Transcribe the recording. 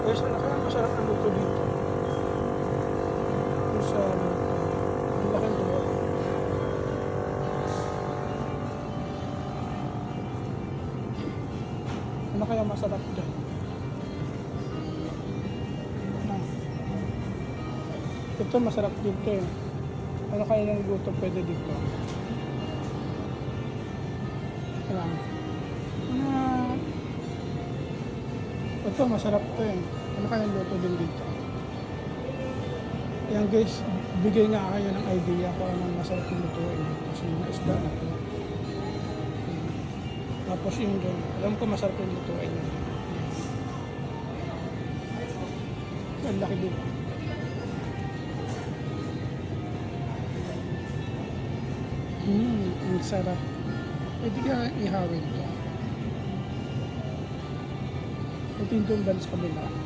Guys, ano kaya masarap na luto dito? Ito sa ang laking tuwa. Ano kaya masarap dyan? Ah, ito masarap dito eh. Ano kaya yung luto pwede dito? Ayan. Ah, ito masarap to eh. Ano kaya yung luto din dito? Yan guys, bigay nga kayo ng idea kung anong masarap yung lutuin dito sa mga isda na to. Tapos yun doon, alam ko masarap yung lutuin yun. Ang laki dito. Ang sarap. Pwede ka ihawin to. Ito yung doon sa kabila.